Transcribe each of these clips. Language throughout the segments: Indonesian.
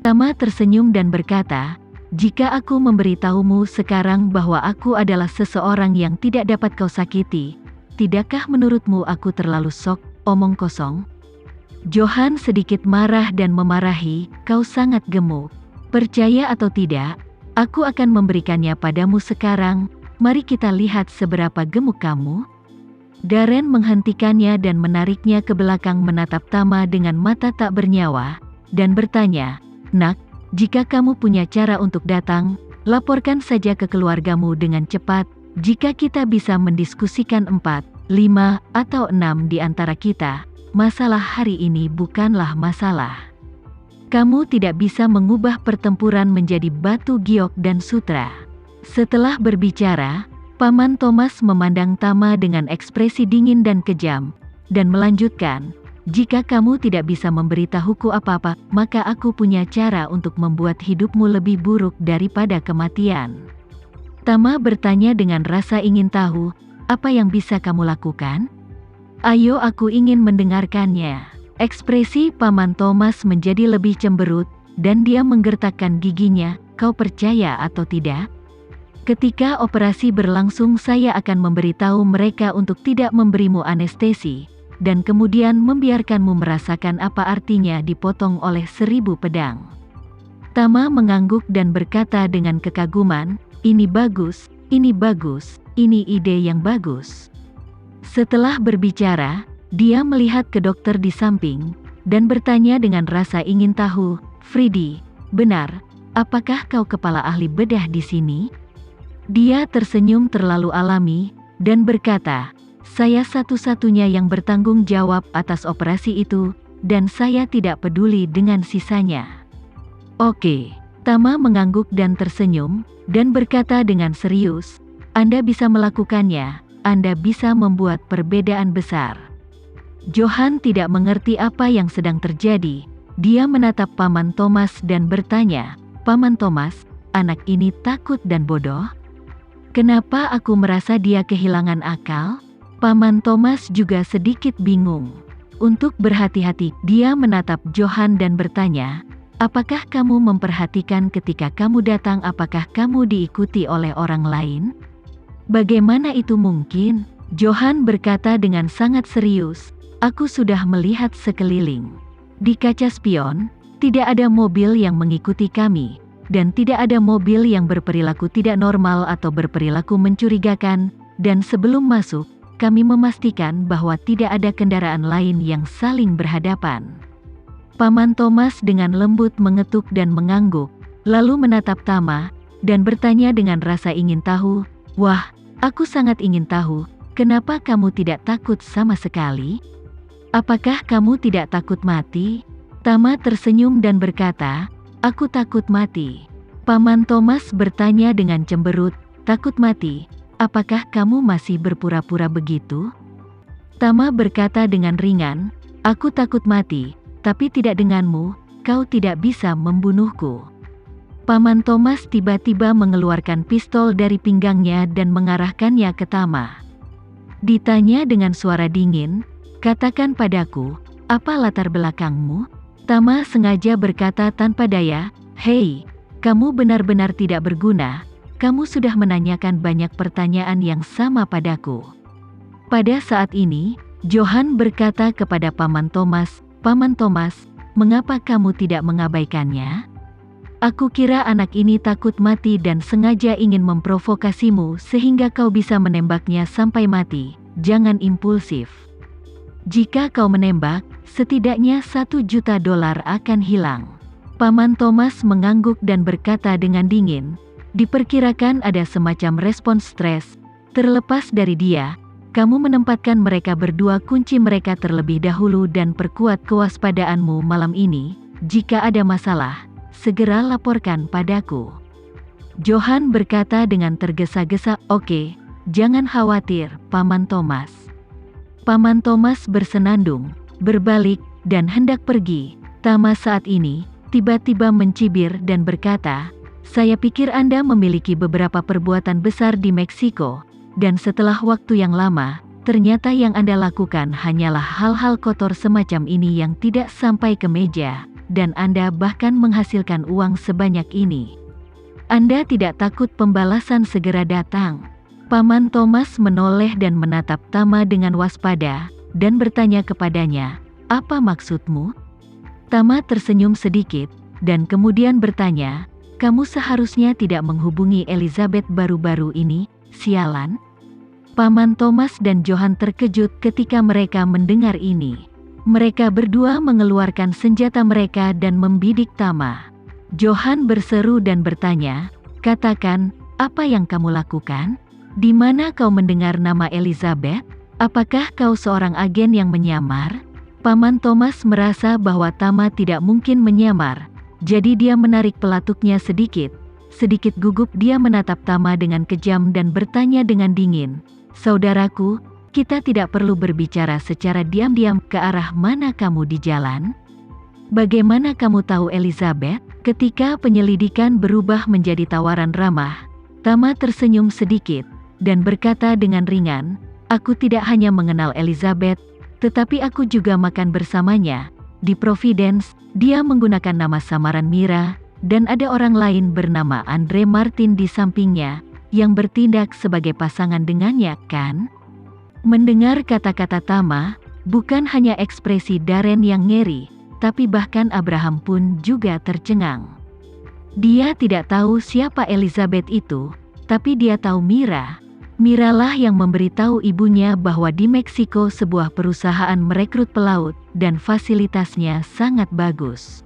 Tama tersenyum dan berkata, "Jika aku memberitahumu sekarang bahwa aku adalah seseorang yang tidak dapat kau sakiti, tidakkah menurutmu aku terlalu sok, omong kosong?" Johan sedikit marah dan memarahi, "Kau sangat gemuk. Percaya atau tidak, aku akan memberikannya padamu sekarang. Mari kita lihat seberapa gemuk kamu." Darren menghentikannya dan menariknya ke belakang menatap Tama dengan mata tak bernyawa, dan bertanya, "Nak, jika kamu punya cara untuk datang, laporkan saja ke keluargamu dengan cepat. Jika kita bisa mendiskusikan 4, 5, atau 6 di antara kita, masalah hari ini bukanlah masalah. Kamu tidak bisa mengubah pertempuran menjadi batu giok dan sutra." Setelah berbicara, Paman Thomas memandang Tama dengan ekspresi dingin dan kejam, dan melanjutkan, "Jika kamu tidak bisa memberitahuku apa-apa, maka aku punya cara untuk membuat hidupmu lebih buruk daripada kematian." Tama bertanya dengan rasa ingin tahu, "Apa yang bisa kamu lakukan?" "Ayo, aku ingin mendengarkannya." Ekspresi Paman Thomas menjadi lebih cemberut, dan dia menggertakkan giginya, "Kau percaya atau tidak? Ketika operasi berlangsung saya akan memberitahu mereka untuk tidak memberimu anestesi, dan kemudian membiarkanmu merasakan apa artinya dipotong oleh 1000 pedang." Tama mengangguk dan berkata dengan kekaguman, ini bagus, ini ide yang bagus." Setelah berbicara, dia melihat ke dokter di samping, dan bertanya dengan rasa ingin tahu, "Freddy, benar, apakah kau kepala ahli bedah di sini?" Dia tersenyum terlalu alami, dan berkata, "Saya satu-satunya yang bertanggung jawab atas operasi itu, dan saya tidak peduli dengan sisanya." "Oke." Tama mengangguk dan tersenyum, dan berkata dengan serius, "Anda bisa melakukannya, Anda bisa membuat perbedaan besar." Johan tidak mengerti apa yang sedang terjadi. Dia menatap Paman Thomas dan bertanya, "Paman Thomas, anak ini takut dan bodoh? Kenapa aku merasa dia kehilangan akal?" Paman Thomas juga sedikit bingung. Untuk berhati-hati, dia menatap Johan dan bertanya, "Apakah kamu memperhatikan ketika kamu datang? Apakah kamu diikuti oleh orang lain?" "Bagaimana itu mungkin?" Johan berkata dengan sangat serius, "Aku sudah melihat sekeliling. Di kaca spion, tidak ada mobil yang mengikuti kami. Dan tidak ada mobil yang berperilaku tidak normal atau berperilaku mencurigakan, dan sebelum masuk, kami memastikan bahwa tidak ada kendaraan lain yang saling berhadapan." Paman Thomas dengan lembut mengetuk dan mengangguk, lalu menatap Tama, dan bertanya dengan rasa ingin tahu, "Wah, aku sangat ingin tahu, kenapa kamu tidak takut sama sekali? Apakah kamu tidak takut mati?" Tama tersenyum dan berkata, "Aku takut mati." Paman Thomas bertanya dengan cemberut, "Takut mati? Apakah kamu masih berpura-pura begitu?" Tama berkata dengan ringan, "Aku takut mati, tapi tidak denganmu, kau tidak bisa membunuhku." Paman Thomas tiba-tiba mengeluarkan pistol dari pinggangnya dan mengarahkannya ke Tama. Ditanya dengan suara dingin, "Katakan padaku, apa latar belakangmu?" Tama sengaja berkata tanpa daya, "Hei, kamu benar-benar tidak berguna, kamu sudah menanyakan banyak pertanyaan yang sama padaku." Pada saat ini, Johan berkata kepada Paman Thomas, "Paman Thomas, mengapa kamu tidak mengabaikannya? Aku kira anak ini takut mati dan sengaja ingin memprovokasimu sehingga kau bisa menembaknya sampai mati. Jangan impulsif. Jika kau menembak, setidaknya $1.000.000 akan hilang." Paman Thomas mengangguk dan berkata dengan dingin, "Diperkirakan ada semacam respons stres. Terlepas dari dia, kamu menempatkan mereka berdua, kunci mereka terlebih dahulu dan perkuat kewaspadaanmu malam ini. Jika ada masalah, segera laporkan padaku." Johan berkata dengan tergesa-gesa, "Oke, jangan khawatir, Paman Thomas." Paman Thomas bersenandung, berbalik, dan hendak pergi. Tama saat ini tiba-tiba mencibir dan berkata, "Saya pikir Anda memiliki beberapa perbuatan besar di Meksiko, dan setelah waktu yang lama, ternyata yang Anda lakukan hanyalah hal-hal kotor semacam ini yang tidak sampai ke meja. dan Anda bahkan menghasilkan uang sebanyak ini. Anda tidak takut pembalasan segera datang?" Paman Thomas menoleh dan menatap Tama dengan waspada, dan bertanya kepadanya, "Apa maksudmu?" Tama tersenyum sedikit, dan kemudian bertanya, "Kamu seharusnya tidak menghubungi Elizabeth baru-baru ini, sialan." Paman Thomas dan Johan terkejut ketika mereka mendengar ini. Mereka berdua mengeluarkan senjata mereka dan membidik Tama. Johan berseru dan bertanya, "Katakan, apa yang kamu lakukan? Di mana kau mendengar nama Elizabeth? Apakah kau seorang agen yang menyamar?" Paman Thomas merasa bahwa Tama tidak mungkin menyamar, jadi dia menarik pelatuknya sedikit. Sedikit gugup dia menatap Tama dengan kejam dan bertanya dengan dingin, "Saudaraku, kita tidak perlu berbicara secara diam-diam. Ke arah mana kamu di jalan? Bagaimana kamu tahu Elizabeth?" Ketika penyelidikan berubah menjadi tawaran ramah, Tama tersenyum sedikit dan berkata dengan ringan, "Aku tidak hanya mengenal Elizabeth, tetapi aku juga makan bersamanya. Di Providence, dia menggunakan nama samaran Mira, dan ada orang lain bernama Andre Martin di sampingnya, yang bertindak sebagai pasangan dengannya, kan?" Mendengar kata-kata Tama, bukan hanya ekspresi Darren yang ngeri, tapi bahkan Abraham pun juga tercengang. Dia tidak tahu siapa Elizabeth itu, tapi dia tahu Mira. Miralah yang memberitahu ibunya bahwa di Meksiko sebuah perusahaan merekrut pelaut dan fasilitasnya sangat bagus.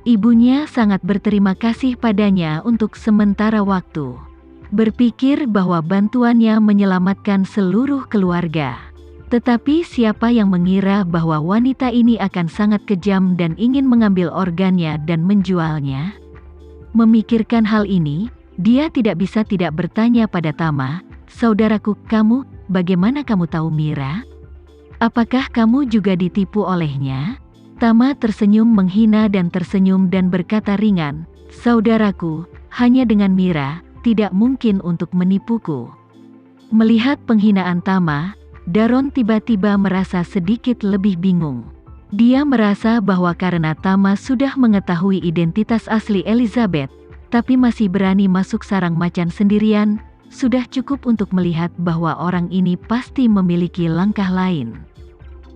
Ibunya sangat berterima kasih padanya untuk sementara waktu. Berpikir bahwa bantuannya menyelamatkan seluruh keluarga. Tetapi siapa yang mengira bahwa wanita ini akan sangat kejam dan ingin mengambil organnya dan menjualnya? Memikirkan hal ini, dia tidak bisa tidak bertanya pada Tama, "Saudaraku, bagaimana kamu tahu Mira? Apakah kamu juga ditipu olehnya?" Tama tersenyum menghina dan tersenyum dan berkata ringan, "Saudaraku, hanya dengan Mira, tidak mungkin untuk menipuku." Melihat penghinaan Tama, Daron tiba-tiba merasa sedikit lebih bingung. Dia merasa bahwa karena Tama sudah mengetahui identitas asli Elizabeth, tapi masih berani masuk sarang macan sendirian, sudah cukup untuk melihat bahwa orang ini pasti memiliki langkah lain.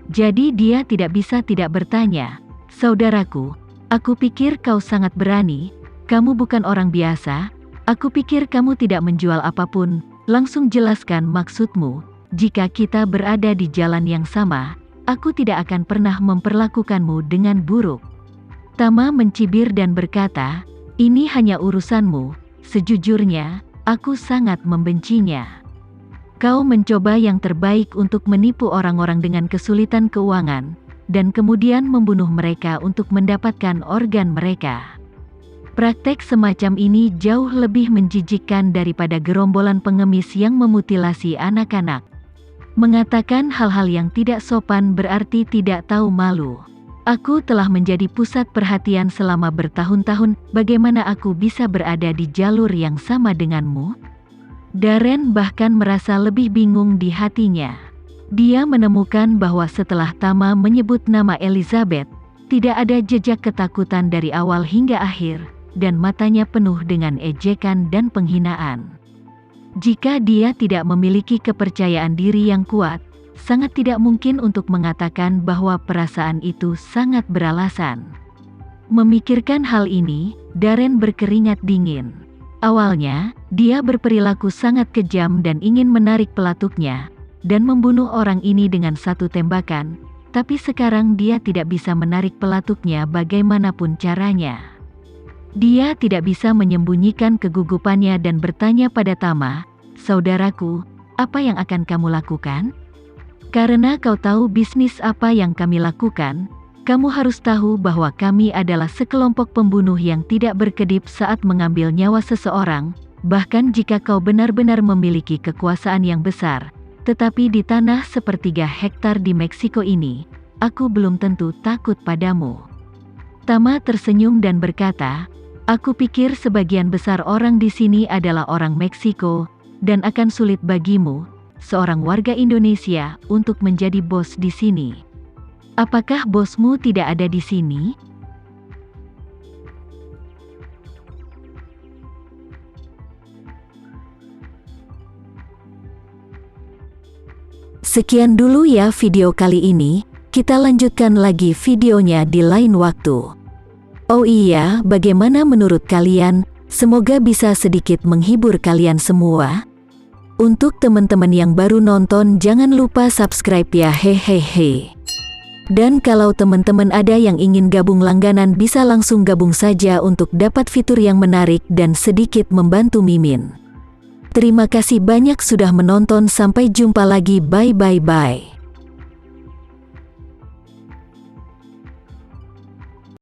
Jadi dia tidak bisa tidak bertanya, "Saudaraku, aku pikir kau sangat berani, kamu bukan orang biasa, aku pikir kamu tidak menjual apapun, langsung jelaskan maksudmu. Jika kita berada di jalan yang sama, aku tidak akan pernah memperlakukanmu dengan buruk." Tama mencibir dan berkata, "Ini hanya urusanmu, sejujurnya, aku sangat membencinya. Kau mencoba yang terbaik untuk menipu orang-orang dengan kesulitan keuangan, dan kemudian membunuh mereka untuk mendapatkan organ mereka. Praktek semacam ini jauh lebih menjijikkan daripada gerombolan pengemis yang memutilasi anak-anak. Mengatakan hal-hal yang tidak sopan berarti tidak tahu malu. Aku telah menjadi pusat perhatian selama bertahun-tahun, bagaimana aku bisa berada di jalur yang sama denganmu?" Darren bahkan merasa lebih bingung di hatinya. Dia menemukan bahwa setelah Tama menyebut nama Elizabeth, tidak ada jejak ketakutan dari awal hingga akhir, dan matanya penuh dengan ejekan dan penghinaan. Jika dia tidak memiliki kepercayaan diri yang kuat, sangat tidak mungkin untuk mengatakan bahwa perasaan itu sangat beralasan. Memikirkan hal ini, Darren berkeringat dingin. Awalnya, dia berperilaku sangat kejam dan ingin menarik pelatuknya, dan membunuh orang ini dengan satu tembakan, tapi sekarang dia tidak bisa menarik pelatuknya bagaimanapun caranya. Dia tidak bisa menyembunyikan kegugupannya dan bertanya pada Tama, "Saudaraku, apa yang akan kamu lakukan? Karena kau tahu bisnis apa yang kami lakukan, kamu harus tahu bahwa kami adalah sekelompok pembunuh yang tidak berkedip saat mengambil nyawa seseorang, bahkan jika kau benar-benar memiliki kekuasaan yang besar. Tetapi di tanah sepertiga hektar di Meksiko ini, aku belum tentu takut padamu." Tama tersenyum dan berkata, "Aku pikir sebagian besar orang di sini adalah orang Meksiko, dan akan sulit bagimu, seorang warga Indonesia, untuk menjadi bos di sini. Apakah bosmu tidak ada di sini?" Sekian dulu ya video kali ini, kita lanjutkan lagi videonya di lain waktu. Oh iya, bagaimana menurut kalian? Semoga bisa sedikit menghibur kalian semua. Untuk teman-teman yang baru nonton, jangan lupa subscribe ya, hehehe. Dan kalau teman-teman ada yang ingin gabung langganan, bisa langsung gabung saja untuk dapat fitur yang menarik dan sedikit membantu Mimin. Terima kasih banyak sudah menonton, sampai jumpa lagi, bye.